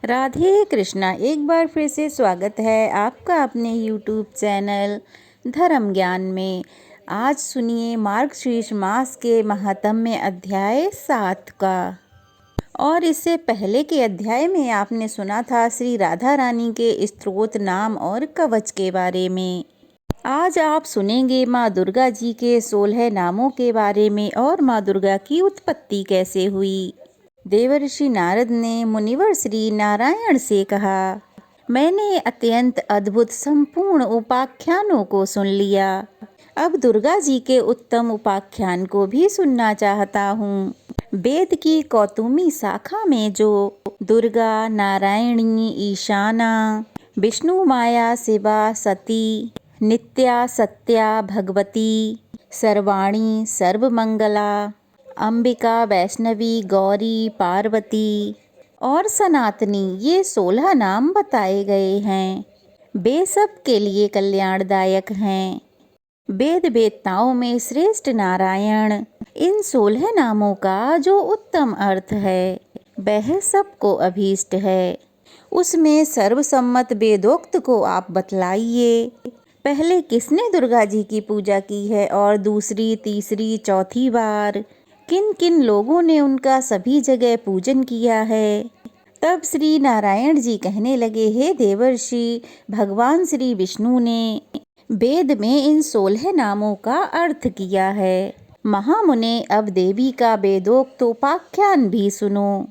राधे कृष्णा। एक बार फिर से स्वागत है आपका अपने यूट्यूब चैनल धर्म ज्ञान में। आज सुनिए मार्गशीर्ष मास के महात्म्य अध्याय 7 का। और इससे पहले के अध्याय में आपने सुना था श्री राधा रानी के स्तोत्र, नाम और कवच के बारे में। आज आप सुनेंगे माँ दुर्गा जी के 16 नामों के बारे में और माँ दुर्गा की उत्पत्ति कैसे हुई। देवर्षि नारद ने मुनिवर श्री नारायण से कहा, मैंने अत्यंत अद्भुत संपूर्ण उपाख्यानों को सुन लिया। अब दुर्गा जी के उत्तम उपाख्यान को भी सुनना चाहता हूँ। वेद की कौतुमी शाखा में जो दुर्गा, नारायणी, ईशाना, विष्णु माया, शिवा, सती, नित्या, सत्या, भगवती, सर्वाणी, सर्वमंगला, अंबिका, वैष्णवी, गौरी, पार्वती और सनातनी, ये 16 नाम बताए गए हैं। वे सब के लिए कल्याणदायक हैं। वेद वेत्ताओं में श्रेष्ठ नारायण, इन 16 नामों का जो उत्तम अर्थ है वह सबको अभीष्ट है। उसमें सर्वसम्मत वेदोक्त को आप बतलाइए। पहले किसने दुर्गा जी की पूजा की है और दूसरी, तीसरी, चौथी बार किन किन लोगों ने उनका सभी जगह पूजन किया है। तब श्री नारायण जी कहने लगे, हे देवर्षि, भगवान श्री विष्णु ने वेद में इन 16 नामों का अर्थ किया है। महामुने, अब देवी का वेदोक्त उपाख्यान भी सुनो।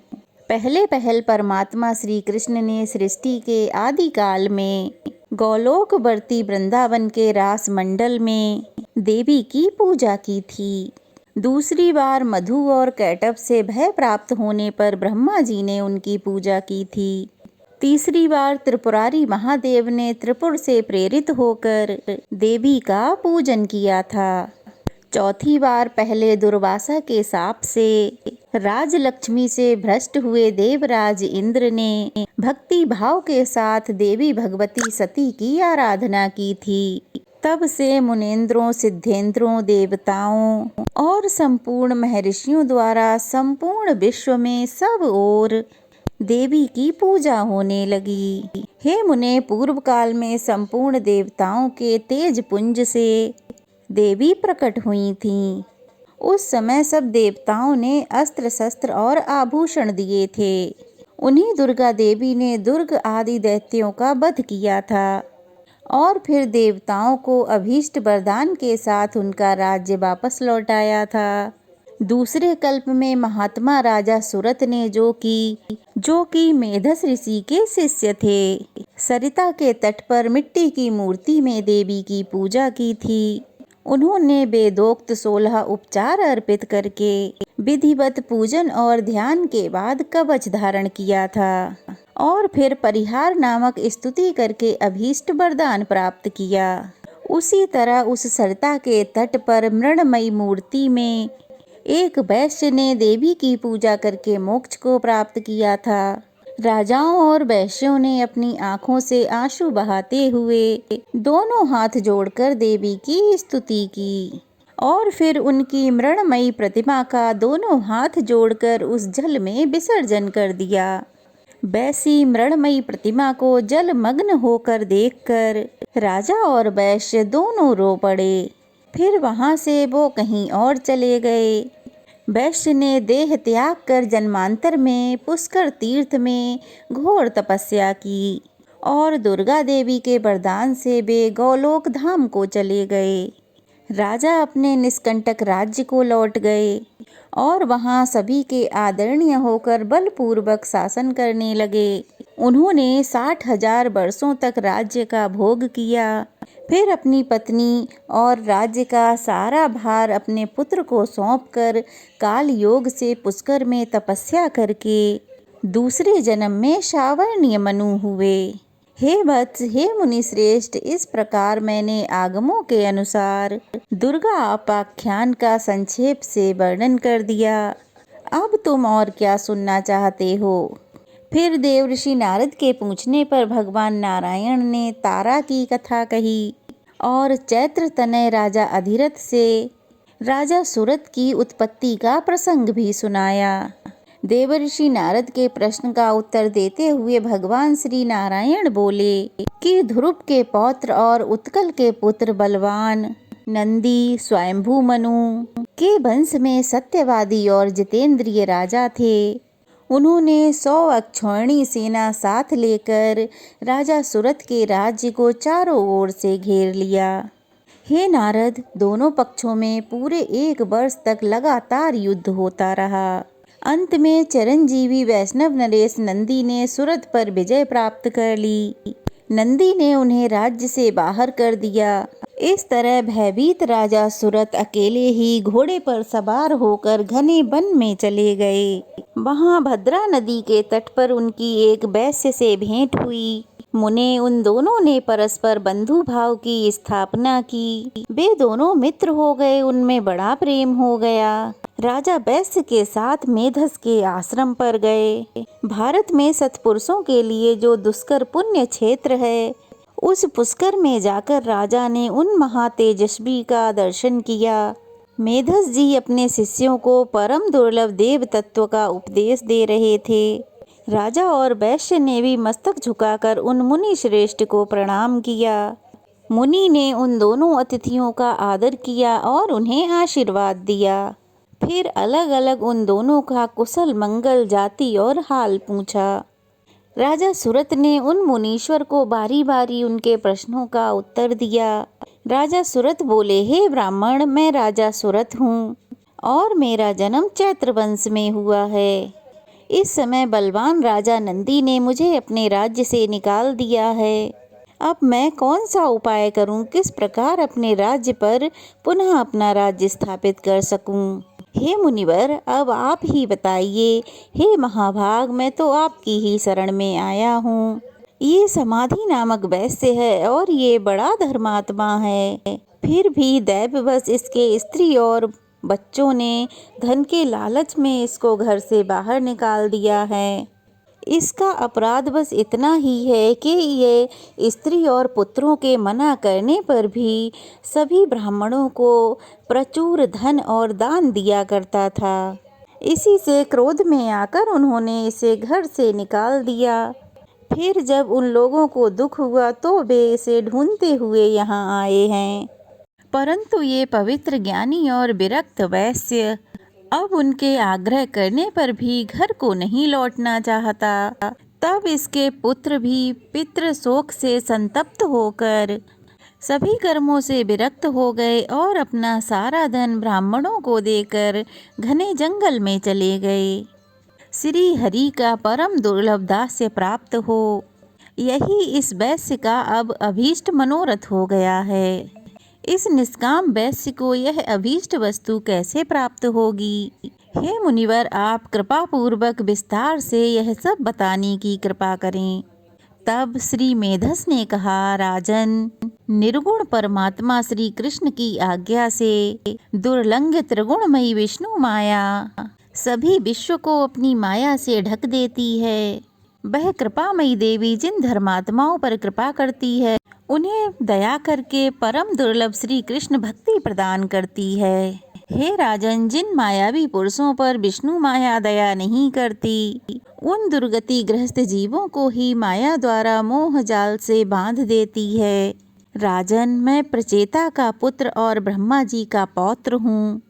पहले पहल परमात्मा श्री कृष्ण ने सृष्टि के आदि काल में गोलोकवर्ती वृंदावन के रास मंडल में देवी की पूजा की थी। दूसरी बार मधु और कैटभ से भय प्राप्त होने पर ब्रह्मा जी ने उनकी पूजा की थी। तीसरी बार त्रिपुरारी महादेव ने त्रिपुर से प्रेरित होकर देवी का पूजन किया था। चौथी बार पहले दुर्वासा के शाप से राजलक्ष्मी से भ्रष्ट हुए देवराज इंद्र ने भक्ति भाव के साथ देवी भगवती सती की आराधना की थी। तब से मुनेंद्रों, सिद्धेंद्रों, देवताओं और संपूर्ण महर्षियों द्वारा संपूर्ण विश्व में सब ओर देवी की पूजा होने लगी। हे मुने, पूर्व काल में संपूर्ण देवताओं के तेज पुंज से देवी प्रकट हुई थीं। उस समय सब देवताओं ने अस्त्र शस्त्र और आभूषण दिए थे। उन्हीं दुर्गा देवी ने दुर्ग आदि दैत्यों का वध किया था और फिर देवताओं को अभीष्ट वरदान के साथ उनका राज्य वापस लौटाया था। दूसरे कल्प में महात्मा राजा सुरत ने जो कि मेधस ऋषि के शिष्य थे, सरिता के तट पर मिट्टी की मूर्ति में देवी की पूजा की थी। उन्होंने वेदोक्त 16 उपचार अर्पित करके विधिवत पूजन और ध्यान के बाद कवच धारण किया था और फिर परिहार नामक स्तुति करके अभीष्ट वरदान प्राप्त किया। उसी तरह उस सरिता के तट पर मृणमयी मूर्ति में एक वैश्य ने देवी की पूजा करके मोक्ष को प्राप्त किया था। राजाओं और वैश्यों ने अपनी आंखों से आंसू बहाते हुए दोनों हाथ जोड़कर देवी की स्तुति की और फिर उनकी मृणमयी प्रतिमा का दोनों हाथ जोड़कर उस जल में विसर्जन कर दिया। वैसी मृणमयी प्रतिमा को जलमग्न होकर देखकर राजा और वैश्य दोनों रो पड़े। फिर वहां से वो कहीं और चले गए। वैश्य ने देह त्याग कर जन्मांतर में पुष्कर तीर्थ में घोर तपस्या की और दुर्गा देवी के वरदान से वे गोलोक धाम को चले गए। राजा अपने निष्कंटक राज्य को लौट गए और वहां सभी के आदरणीय होकर बलपूर्वक शासन करने लगे। उन्होंने 60,000 वर्षों तक राज्य का भोग किया। फिर अपनी पत्नी और राज्य का सारा भार अपने पुत्र को सौंपकर काल योग से पुष्कर में तपस्या करके दूसरे जन्म में सावर्ण्य मनु हुए। हे वत्स, हे मुनि श्रेष्ठ, इस प्रकार मैंने आगमों के अनुसार दुर्गा उपाख्यान का संक्षेप से वर्णन कर दिया। अब तुम और क्या सुनना चाहते हो? फिर देवर्षि नारद के पूछने पर भगवान नारायण ने तारा की कथा कही और चैत्र तनय राजा अधिरथ से राजा सुरत की उत्पत्ति का प्रसंग भी सुनाया। देवर्षि नारद के प्रश्न का उत्तर देते हुए भगवान श्री नारायण बोले कि ध्रुव के पौत्र और उत्कल के पुत्र बलवान नंदी स्वयंभू मनु के वंश में सत्यवादी और जितेंद्रिय राजा थे। उन्होंने 100 अक्षौहिणी सेना साथ लेकर राजा सुरथ के राज्य को चारों ओर से घेर लिया। हे नारद, दोनों पक्षों में पूरे 1 वर्ष तक लगातार युद्ध होता रहा। अंत में चिरंजीवी वैष्णव नरेश नंदी ने सुरथ पर विजय प्राप्त कर ली। नंदी ने उन्हें राज्य से बाहर कर दिया। इस तरह भयभीत राजा सुरथ अकेले ही घोड़े पर सवार होकर घने वन में चले गए। वहां भद्रा नदी के तट पर उनकी एक वैश्य से भेंट हुई। मुने उन दोनों ने परस्पर बंधु भाव की स्थापना की। वे दोनों मित्र हो गए, उनमें बड़ा प्रेम हो गया। राजा वैश्य के साथ मेधस के आश्रम पर गए। भारत में सत्पुरुषों के लिए जो दुष्कर पुण्य क्षेत्र है, उस पुष्कर में जाकर राजा ने उन महातेजस्वी का दर्शन किया। मेधस जी अपने शिष्यों को परम दुर्लभ देव तत्व का उपदेश दे रहे थे। राजा और वैश्य ने भी मस्तक झुकाकर उन मुनि श्रेष्ठ को प्रणाम किया। मुनि ने उन दोनों अतिथियों का आदर किया और उन्हें आशीर्वाद दिया। फिर अलग अलग उन दोनों का कुशल मंगल, जाति और हाल पूछा। राजा सुरथ ने उन मुनीश्वर को बारी बारी उनके प्रश्नों का उत्तर दिया। राजा सुरथ बोले, हे ब्राह्मण, मैं राजा सुरथ हूँ और मेरा जन्म चैत्र वंश में हुआ है। इस समय बलवान राजा नंदी ने मुझे अपने राज्य से निकाल दिया है। अब मैं कौन सा उपाय करूं, किस प्रकार अपने राज्य पर पुनः अपना राज्य स्थापित कर सकूं? हे मुनिवर, अब आप ही बताइए। हे महाभाग, मैं तो आपकी ही शरण में आया हूँ। ये समाधि नामक वैश्य है और ये बड़ा धर्मात्मा है। फिर भी दैववश इसके स्त्री और बच्चों ने धन के लालच में इसको घर से बाहर निकाल दिया है। इसका अपराध बस इतना ही है कि ये स्त्री और पुत्रों के मना करने पर भी सभी ब्राह्मणों को प्रचुर धन और दान दिया करता था। इसी से क्रोध में आकर उन्होंने इसे घर से निकाल दिया। फिर जब उन लोगों को दुख हुआ तो वे इसे ढूंढते हुए यहाँ आए हैं। परंतु ये पवित्र, ज्ञानी और विरक्त वैश्य अब उनके आग्रह करने पर भी घर को नहीं लौटना चाहता। तब इसके पुत्र भी पितृ शोक से संतप्त होकर सभी कर्मों से विरक्त हो गए और अपना सारा धन ब्राह्मणों को देकर घने जंगल में चले गए। श्री हरि का परम दुर्लभ दास्य प्राप्त हो, यही इस वैश्य का अब अभीष्ट मनोरथ हो गया है। इस निष्काम वैश्य को यह अभीष्ट वस्तु कैसे प्राप्त होगी? हे मुनिवर, आप कृपा पूर्वक विस्तार से यह सब बताने की कृपा करें। तब श्री मेधस ने कहा, राजन, निर्गुण परमात्मा श्री कृष्ण की आज्ञा से दुर्लंघ त्रिगुणमयी विष्णु माया सभी विश्व को अपनी माया से ढक देती है। वह कृपामयी देवी जिन धर्मात्माओं पर कृपा करती है, उन्हें दया करके परम दुर्लभ श्री कृष्ण भक्ति प्रदान करती है। हे राजन, जिन मायावी पुरुषों पर विष्णु माया दया नहीं करती, उन दुर्गति ग्रस्त जीवों को ही माया द्वारा मोह जाल से बांध देती है। राजन, मैं प्रचेता का पुत्र और ब्रह्मा जी का पौत्र हूँ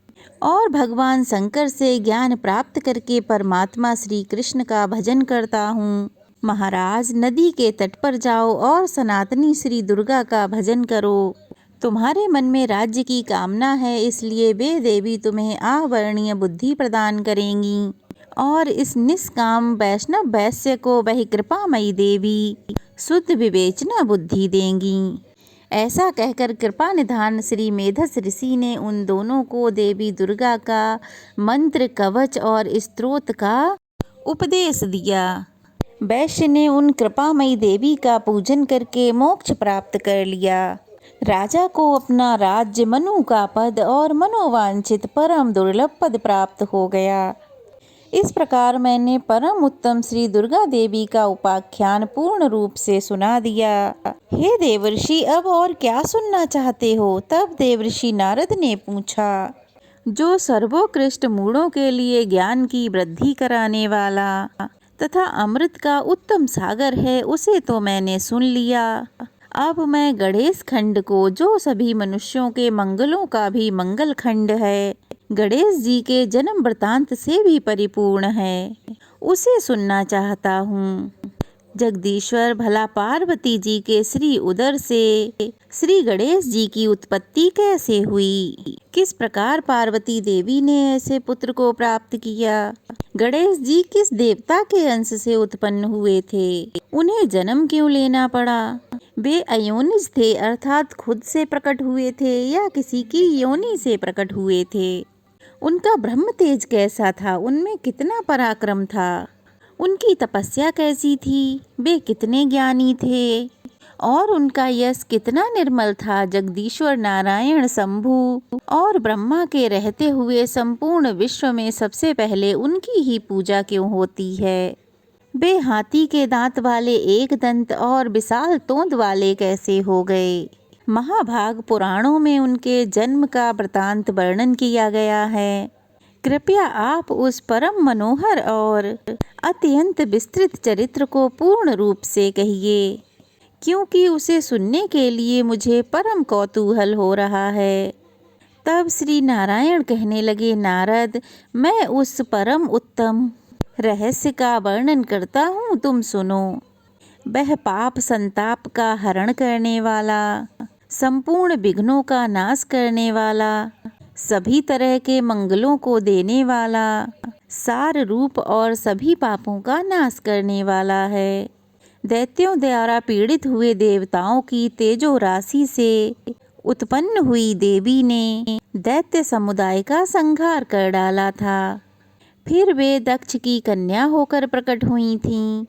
और भगवान शंकर से ज्ञान प्राप्त करके परमात्मा श्री कृष्ण का भजन करता हूँ। महाराज, नदी के तट पर जाओ और सनातनी श्री दुर्गा का भजन करो। तुम्हारे मन में राज्य की कामना है, इसलिए वे देवी तुम्हें आवर्णीय बुद्धि प्रदान करेंगी और इस निष्काम वैष्णव वैश्य को वही कृपामयी देवी शुद्ध विवेचना बुद्धि देंगी। ऐसा कहकर कृपा निधान श्री मेधस ऋषि ने उन दोनों को देवी दुर्गा का मंत्र, कवच और स्तोत्र का उपदेश दिया। वैश्य ने उन कृपामयी देवी का पूजन करके मोक्ष प्राप्त कर लिया। राजा को अपना राज्य, मनु का पद और मनोवांछित परम दुर्लभ पद प्राप्त हो गया। इस प्रकार मैंने परम उत्तम श्री दुर्गा देवी का उपाख्यान पूर्ण रूप से सुना दिया। हे देवर्षि, अब और क्या सुनना चाहते हो? तब देवर्षि नारद ने पूछा, जो सर्वोत्कृष्ट मूढ़ों के लिए ज्ञान की वृद्धि कराने वाला तथा अमृत का उत्तम सागर है, उसे तो मैंने सुन लिया। अब मैं गणेश खंड को, जो सभी मनुष्यों के मंगलों का भी मंगल खंड है, गणेश जी के जन्म वृतांत से भी परिपूर्ण है, उसे सुनना चाहता हूँ। जगदीश्वर, भला पार्वती जी के श्री उदर से श्री गणेश जी की उत्पत्ति कैसे हुई? किस प्रकार पार्वती देवी ने ऐसे पुत्र को प्राप्त किया? गणेश जी किस देवता के अंश से उत्पन्न हुए थे? उन्हें जन्म क्यों लेना पड़ा? वे अयोनिज थे, अर्थात खुद से प्रकट हुए थे, या किसी की योनि से प्रकट हुए थे? उनका ब्रह्म तेज कैसा था? उनमें कितना पराक्रम था? उनकी तपस्या कैसी थी? वे कितने ज्ञानी थे और उनका यश कितना निर्मल था? जगदीश्वर, नारायण, शंभु और ब्रह्मा के रहते हुए संपूर्ण विश्व में सबसे पहले उनकी ही पूजा क्यों होती है? वे हाथी के दांत वाले, एक दंत और विशाल तोंद वाले कैसे हो गए? महाभाग पुराणों में उनके जन्म का वृतांत वर्णन किया गया है। कृपया आप उस परम मनोहर और अत्यंत विस्तृत चरित्र को पूर्ण रूप से कहिए, क्योंकि उसे सुनने के लिए मुझे परम कौतूहल हो रहा है। तब श्री नारायण कहने लगे, नारद, मैं उस परम उत्तम रहस्य का वर्णन करता हूँ, तुम सुनो। वह पाप संताप का हरण करने वाला, संपूर्ण विघ्नों का नाश करने वाला, सभी तरह के मंगलों को देने वाला, सार रूप और सभी पापों का नाश करने वाला है। दैत्यों द्वारा पीड़ित हुए देवताओं की तेजो राशि से उत्पन्न हुई देवी ने दैत्य समुदाय का संहार कर डाला था। फिर वे दक्ष की कन्या होकर प्रकट हुई थीं।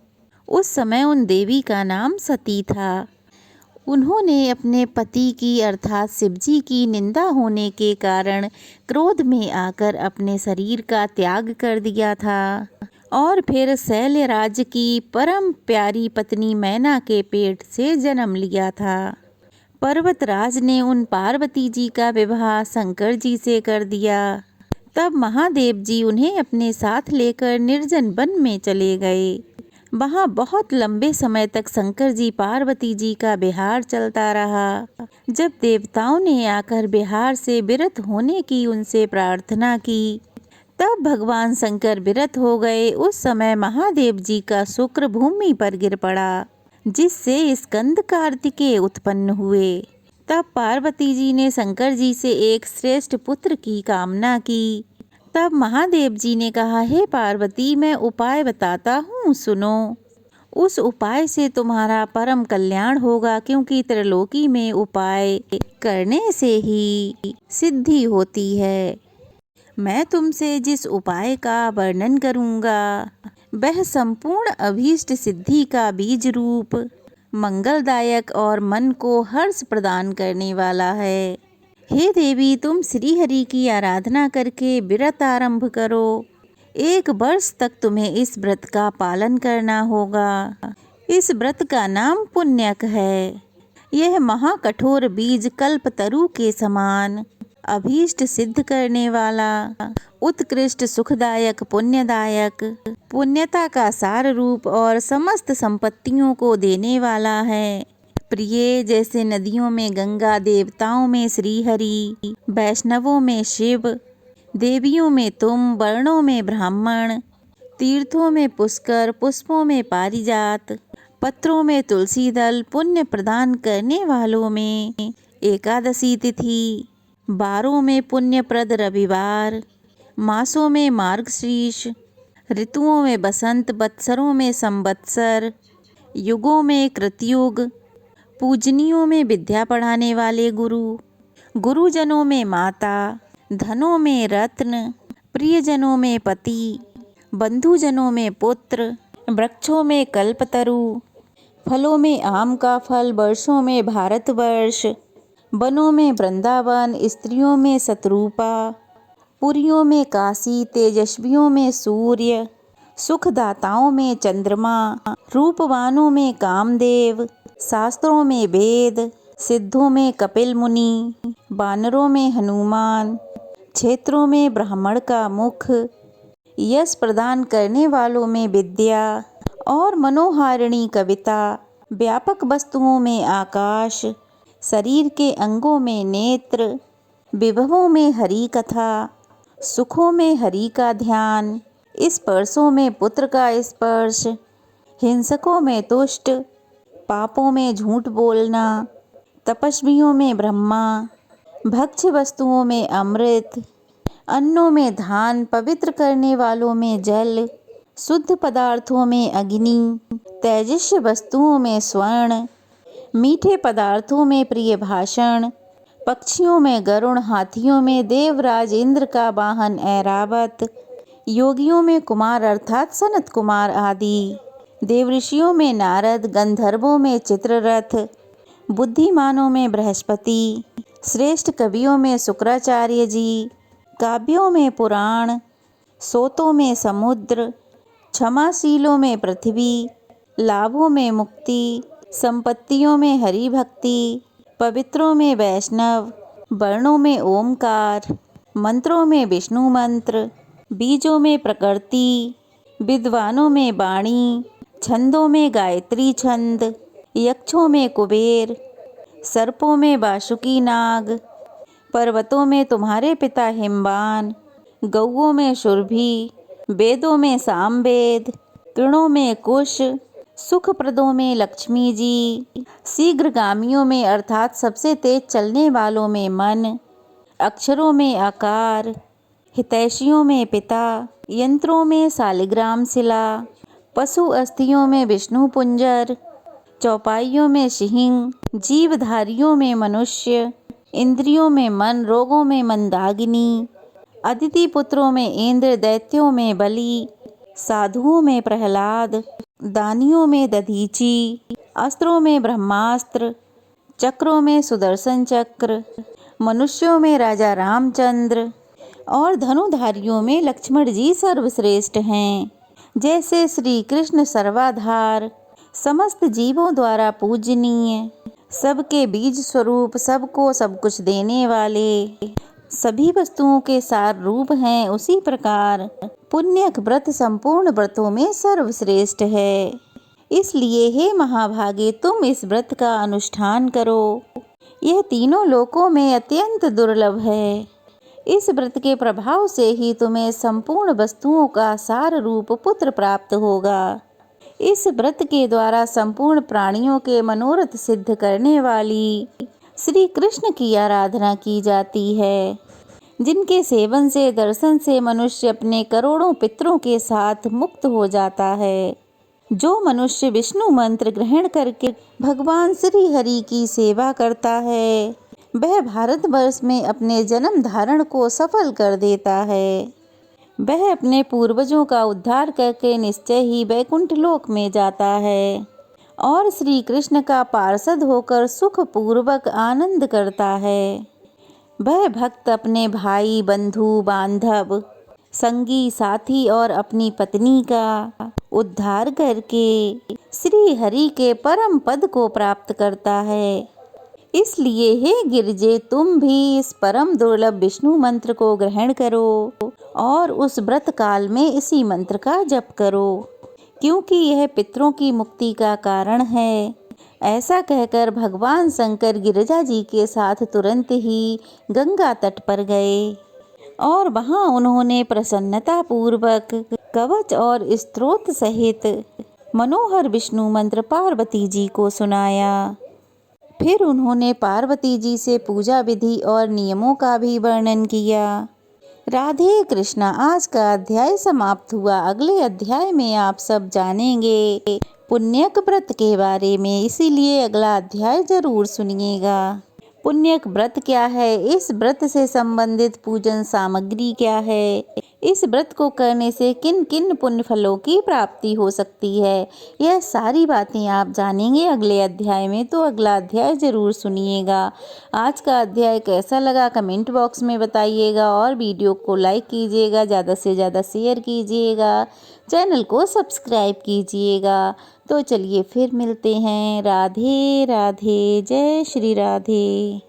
उस समय उन देवी का नाम सती था। उन्होंने अपने पति की अर्थात शिवजी की निंदा होने के कारण क्रोध में आकर अपने शरीर का त्याग कर दिया था और फिर शैलराज की परम प्यारी पत्नी मैना के पेट से जन्म लिया था। पर्वतराज ने उन पार्वती जी का विवाह शंकर जी से कर दिया। तब महादेव जी उन्हें अपने साथ लेकर निर्जन वन में चले गए। वहाँ बहुत लंबे समय तक शंकर जी पार्वती जी का विहार चलता रहा। जब देवताओं ने आकर विहार से विरत होने की उनसे प्रार्थना की, तब भगवान शंकर विरत हो गए। उस समय महादेव जी का शुक्र भूमि पर गिर पड़ा, जिससे स्कंद कार्तिकेय उत्पन्न हुए। तब पार्वती जी ने शंकर जी से एक श्रेष्ठ पुत्र की कामना की। तब महादेव जी ने कहा, हे पार्वती, मैं उपाय बताता हूँ, सुनो। उस उपाय से तुम्हारा परम कल्याण होगा, क्योंकि त्रिलोकी में उपाय करने से ही सिद्धि होती है। मैं तुमसे जिस उपाय का वर्णन करूँगा, वह संपूर्ण अभीष्ट सिद्धि का बीज रूप, मंगलदायक और मन को हर्ष प्रदान करने वाला है। हे देवी, तुम श्रीहरि की आराधना करके व्रत आरंभ करो। 1 वर्ष तक तुम्हें इस व्रत का पालन करना होगा। इस व्रत का नाम पुण्यक है। यह महाकठोर बीज कल्पतरु के समान अभीष्ट सिद्ध करने वाला, उत्कृष्ट सुखदायक, पुण्यदायक, पुण्यता का सार रूप और समस्त संपत्तियों को देने वाला है। प्रिय, जैसे नदियों में गंगा, देवताओं में श्रीहरि, वैष्णवों में शिव, देवियों में तुम, वर्णों में ब्राह्मण, तीर्थों में पुष्कर, पुष्पों में पारिजात, पत्रों में तुलसी दल, पुण्य प्रदान करने वालों में एकादशी तिथि, वारों में पुण्यप्रद रविवार, मासों में मार्गशीर्ष, ऋतुओं में बसंत, वत्सरों में संवत्सर, युगों में कृतयुग, पूजनियों में विद्या पढ़ाने वाले गुरु, गुरुजनों में माता, धनों में रत्न, प्रियजनों में पति, बंधुजनों में पुत्र, वृक्षों में कल्पतरु, फलों में आम का फल, वर्षों में भारतवर्ष, वनों में वृंदावन, स्त्रियों में शतरूपा, पुरियों में काशी, तेजस्वियों में सूर्य, सुखदाताओं में चंद्रमा, रूपवानों में कामदेव, शास्त्रों में वेद, सिद्धों में कपिल मुनि, वानरों में हनुमान, क्षेत्रों में ब्राह्मण का मुख, यश प्रदान करने वालों में विद्या और मनोहारिणी कविता, व्यापक वस्तुओं में आकाश, शरीर के अंगों में नेत्र, विभवों में हरि कथा, सुखों में हरि का ध्यान, स्पर्शों में पुत्र का स्पर्श, हिंसकों में तुष्ट, पापों में झूठ बोलना, तपस्वियों में ब्रह्मा, भक्ष्य वस्तुओं में अमृत, अन्नों में धान, पवित्र करने वालों में जल, शुद्ध पदार्थों में अग्नि, तेजस्वी वस्तुओं में स्वर्ण, मीठे पदार्थों में प्रिय भाषण, पक्षियों में गरुड़, हाथियों में देवराज इंद्र का वाहन ऐरावत, योगियों में कुमार अर्थात सनत कुमार आदि, देवऋषियों में नारद, गंधर्वों में चित्ररथ, बुद्धिमानों में बृहस्पति, श्रेष्ठ कवियों में शुक्राचार्य जी, काव्यों में पुराण, सोतों में समुद्र, क्षमाशीलों में पृथ्वी, लाभों में मुक्ति, संपत्तियों में हरि भक्ति, पवित्रों में वैष्णव, वर्णों में ओमकार, मंत्रों में विष्णु मंत्र, बीजों में प्रकृति, विद्वानों में वाणी, छंदों में गायत्री छंद, यक्षों में कुबेर, सर्पों में वासुकी नाग, पर्वतों में तुम्हारे पिता हिमवान, गौओं में सुरभि, वेदों में सामवेद, तृणों में कुश, सुखप्रदों में लक्ष्मी जी, शीघ्रगामियों में अर्थात सबसे तेज चलने वालों में मन, अक्षरों में आकार, हितैषियों में पिता, यंत्रों में शालिग्राम शिला, पशु अस्थियों में विष्णु पुंजर, चौपाइयों में सिंह, जीवधारियों में मनुष्य, इंद्रियों में मन, रोगों में मंदाकिनी, अदिति पुत्रों में इंद्र, दैत्यों में बलि, साधुओं में प्रहलाद, दानियों में दधीची, अस्त्रों में ब्रह्मास्त्र, चक्रों में सुदर्शन चक्र, मनुष्यों में राजा रामचंद्र और धनुधारियों में लक्ष्मण जी सर्वश्रेष्ठ हैं। जैसे श्री कृष्ण सर्वाधार, समस्त जीवों द्वारा पूजनीय, सबके बीज स्वरूप, सबको सब कुछ देने वाले, सभी वस्तुओं के सार रूप हैं, उसी प्रकार पुण्यक व्रत संपूर्ण व्रतों में सर्वश्रेष्ठ है। इसलिए हे महाभागे, तुम इस व्रत का अनुष्ठान करो। यह तीनों लोकों में अत्यंत दुर्लभ है। इस व्रत के प्रभाव से ही तुम्हें संपूर्ण वस्तुओं का सार रूप पुत्र प्राप्त होगा। इस व्रत के द्वारा संपूर्ण प्राणियों के मनोरथ सिद्ध करने वाली श्री कृष्ण की आराधना की जाती है, जिनके सेवन से, दर्शन से मनुष्य अपने करोड़ों पितरों के साथ मुक्त हो जाता है। जो मनुष्य विष्णु मंत्र ग्रहण करके भगवान श्री हरि की सेवा करता है, वह भारतवर्ष में अपने जन्म धारण को सफल कर देता है। वह अपने पूर्वजों का उद्धार करके निश्चय ही वैकुंठ लोक में जाता है और श्री कृष्ण का पार्षद होकर सुख पूर्वक आनंद करता है। वह भक्त अपने भाई, बंधु, बांधव, संगी, साथी और अपनी पत्नी का उद्धार करके श्री हरि के परम पद को प्राप्त करता है। इसलिए हे गिरजे, तुम भी इस परम दुर्लभ विष्णु मंत्र को ग्रहण करो और उस व्रत काल में इसी मंत्र का जप करो, क्योंकि यह पितरों की मुक्ति का कारण है। ऐसा कहकर भगवान शंकर गिरिजा जी के साथ तुरंत ही गंगा तट पर गए और वहां उन्होंने प्रसन्नता पूर्वक कवच और स्तोत्र सहित मनोहर विष्णु मंत्र पार्वती जी को सुनाया। फिर उन्होंने पार्वती जी से पूजा विधि और नियमों का भी वर्णन किया। राधे कृष्णा। आज का अध्याय समाप्त हुआ। अगले अध्याय में आप सब जानेंगे पुण्यक व्रत के बारे में, इसीलिए अगला अध्याय जरूर सुनिएगा। पुण्यक व्रत क्या है, इस व्रत से संबंधित पूजन सामग्री क्या है, इस व्रत को करने से किन किन पुण्य फलों की प्राप्ति हो सकती है, यह सारी बातें आप जानेंगे अगले अध्याय में। तो अगला अध्याय जरूर सुनिएगा। आज का अध्याय कैसा लगा कमेंट बॉक्स में बताइएगा और वीडियो को लाइक कीजिएगा, ज़्यादा से ज़्यादा शेयर कीजिएगा, चैनल को सब्सक्राइब कीजिएगा। तो चलिए फिर मिलते हैं। राधे राधे, जय श्री राधे।